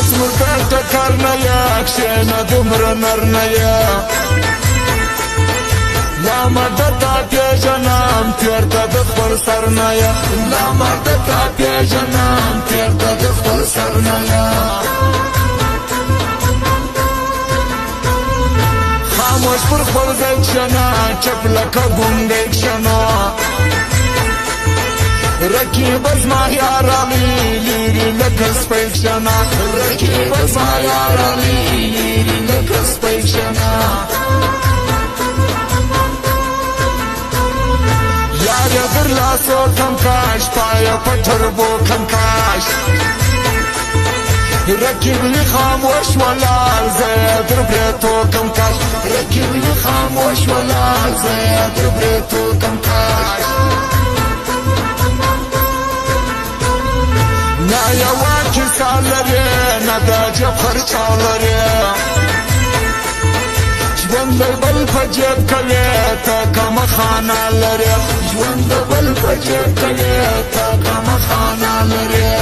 زمردار ټکر نه یا کښېنه دومره نر نه یا لا مرده تا پیژنم تېرته د خپل سر نه یا لا مرده تا پیژنم تېرته د خپل سر نه یا خاموش پر خپل ځای کښېنه چپ لکه ګونګی کښېنه رکیب زما یارانې لیرې لکه سپی کښېنه رکیب زما یارانې لیرې لکه سپی کښېنه یار یې در لاسو کم کاش پایه په ټربو کم کاش رکیب لی خاموش ولال زه یې در بریتو کم کاش رکیب لی خاموش ولال زه یې در بریتو کم کاش نه یوه کیسه لري نه د جیب خرچه لري ژوند د بل په جیب کوي ته کمه خانه لري ژوند د بل په جیب کوي ته کمه خانه لري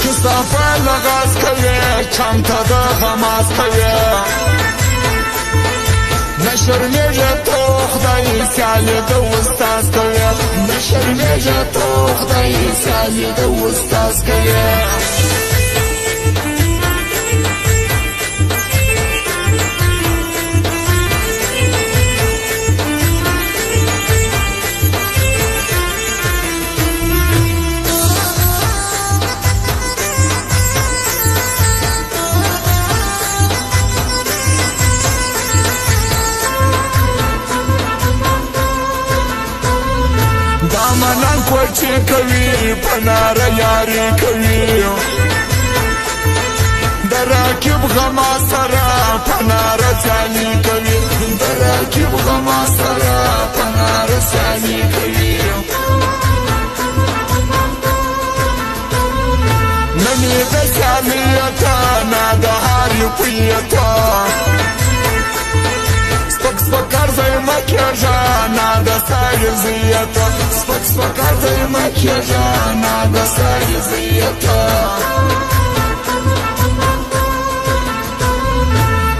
کثافه لغاز کوي چمته د غماز کوي نه شرمېږه تو خدای سیالي د استاز کوي نه شرمېږه تو خدای سیالي د استاز کوي دامنان کوچې کوي په ناره یاري کوي د راکب غما سره په ناره سیالي کوي د راکب غما سره په ناره سیالي کوي نه مې د سیالیته نه د هاري پویته سپک ارزی مکیجا نه د ساری زیتا سپک ارزی مکیجا نه د ساری زیتا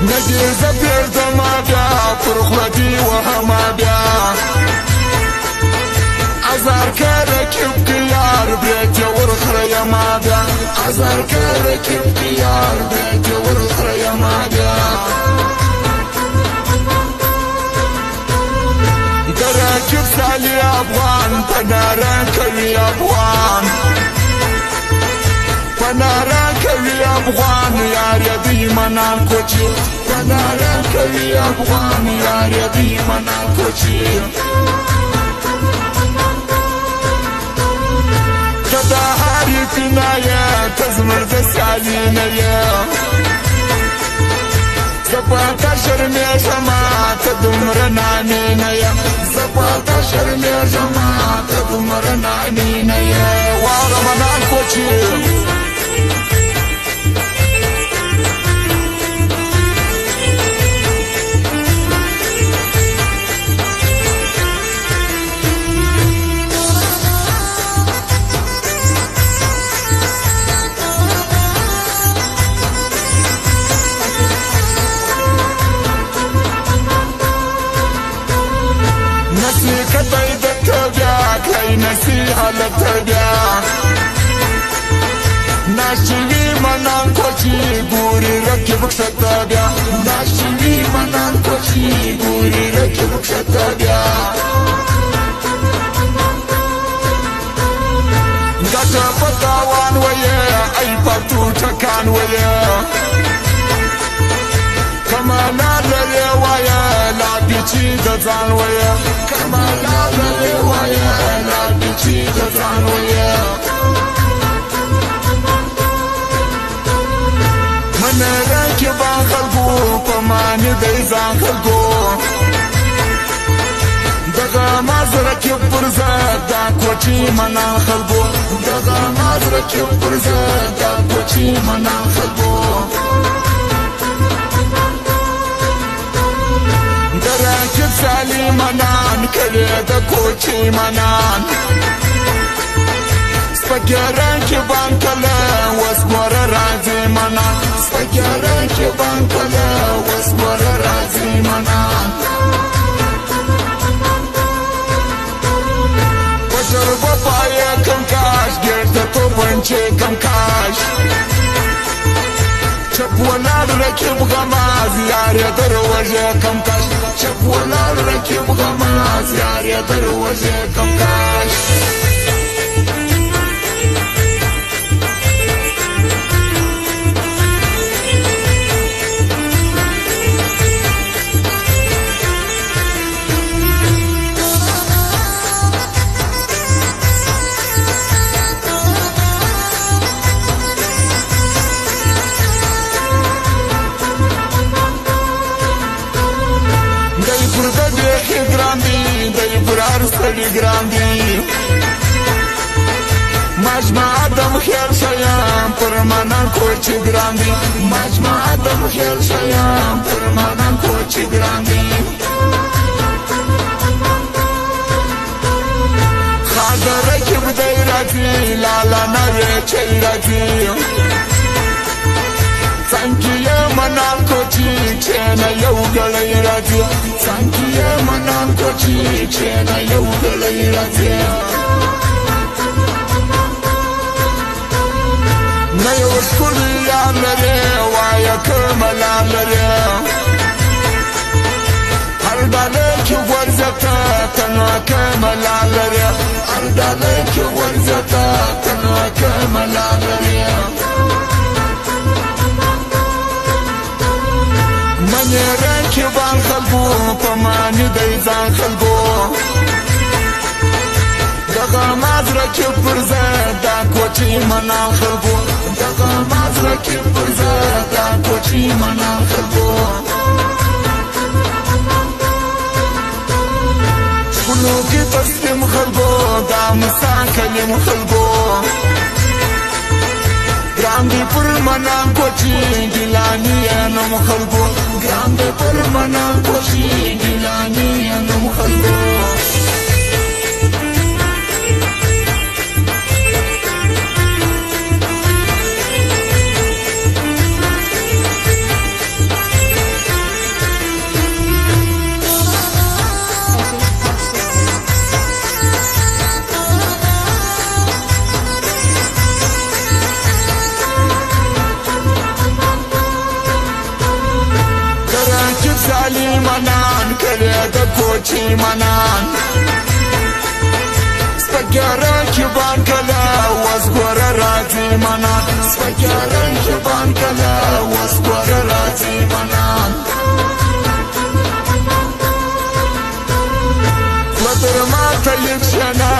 ندی زبیر دما بیا پر خودی و هما بیا ازار کرکب کیار بیت ورخری ما بیا ازار کرکب کیار بیت ورخری ما بیا راکب سالی افغان پنارا کوي افغان پنارا کوي افغان یار دی منان کوچی پنارا کوي افغان یار دی منان کوچی کدا هاری پینایا تزمرد سالی نیا زپاتا شرمیږم ته دومره نانې نه یم زپاتا شرمیږم ته دومره نانې نه یم واوره منان کوچي کتای د تبیا کای نصیحت تبیا ناشوی منان کوچی ګوري رکب کتابیا ناشوی منان کوچی ګوري رکب کتابیا ګټه پتاوان وې ای پټو ټکان وې کمانا لري وایا لا بیچی د ځان ویا کمانا لري وایا لا بیچی د ځان ویا من راکب خلکو په معنی د ځان خلکو دغه مازره کې پر زاد دا کوچی منا خلکو دغه مازره کې پر زاد دا کوچی منا خلکو راکب سالی منان کلی د کوچی منان سپګران کې بانکله وسګوره راځي منا سپګران کې بانکله وسګوره راځي منا تجربه پای کم کاش ګرځه تو بنچې کم کاش چپ ولار رکیب غماز یار دروازه کم کاش چپ ولار رکیب غماز یار دروازه کم کاش گراندی مجمع آدم خیل شیام پرمانان کوچی گراندی مجمع آدم خیل شیام پرمانان کوچی گراندی خادر رکب دیراتی لالا نوی چیراتی سانکیه منان کوچی چینا یو گلی راتی سانکیه منان کوچی چینا یو گلی راتی نیو شکلی یار لره وایا کملان لره هر داله که ورزتا تنوا کملان لره هر داله که ورزتا تنوا کملان لره منی رنکی بان خلقو پمانی دیزان خلقو دغماز رکی پرزه دا کوچی منان خلقو دغماز رکی پرزه دا کوچی منان خلقو شکلو کی تسلیم خلقو دا مسان کلیم خلقو گراندی پر منان کوچی گلانی نم خلقو گراندی پر منان کوچی گلانی نم خلقو منان کلی د کوچی منان سپګران کې بانکله وسګوره راځي منان سپګران کې بانکله وسګوره راځي منان لدر ماته یک شنه